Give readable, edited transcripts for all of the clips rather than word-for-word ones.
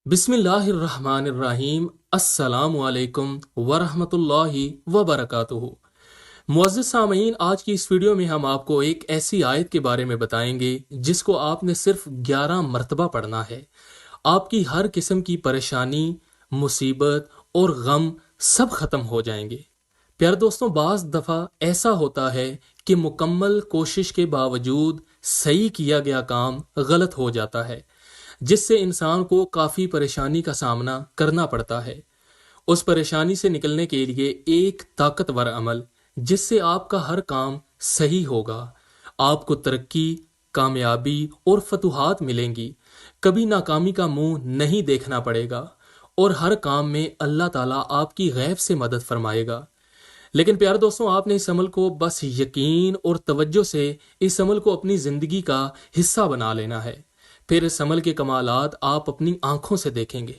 बिस्मिल्लाहिर्रहमानिर्रहीम। अस्सलामु अलैकुम वरहमतुल्लाहि वबरकातुहू। मुअज़्ज़िज़ सामीन, आज की इस वीडियो में हम आपको एक ऐसी आयत के बारे में बताएंगे जिसको आपने सिर्फ 11 मरतबा पढ़ना है। आपकी हर किस्म की परेशानी, मुसीबत और गम सब खत्म हो जाएंगे। प्यारे दोस्तों, बाज़ दफ़ा ऐसा होता है कि मुकम्मल कोशिश के बावजूद सही किया गया काम गलत हो जाता है, जिससे इंसान को काफ़ी परेशानी का सामना करना पड़ता है। उस परेशानी से निकलने के लिए एक ताकतवर अमल, जिससे आपका हर काम सही होगा, आपको तरक्की, कामयाबी और फतूहात मिलेंगी। कभी नाकामी का मुंह नहीं देखना पड़ेगा और हर काम में अल्लाह ताला आपकी गैब से मदद फरमाएगा। लेकिन प्यारे दोस्तों, आपने इस अमल को बस यकीन और तवज्जो से इस अमल को अपनी ज़िंदगी का हिस्सा बना लेना है। फिर इस अमल के कमालात आप अपनी आंखों से देखेंगे।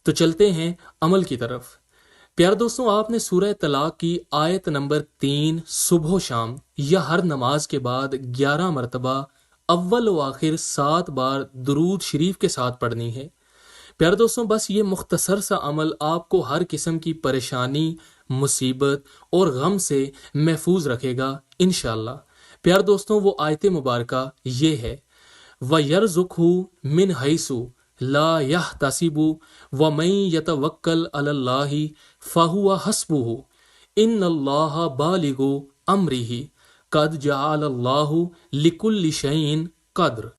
तो चलते हैं अमल की तरफ। प्यारे दोस्तों, आपने सूरह तलाक की आयत नंबर 3 सुबह शाम या हर नमाज के बाद 11 मरतबा अव्वल व आखिर 7 बार दुरूद शरीफ के साथ पढ़नी है। प्यारे दोस्तों, बस ये मुख्तसर सा अमल आपको हर किस्म की परेशानी, मुसीबत और गम से महफूज रखेगा इंशाअल्लाह। प्यारे दोस्तों, वो आयत मुबारका ये है, व यरज़ुक़हु मिन हैसु ला यहतसिबु व मन यतवक्कल अलल्लाहि फहुव हस्बुहु इन्नल्लाहा बालिगु अम्रिही क़द जअलल्लाहु लिकुल्लि शैइन क़द्र।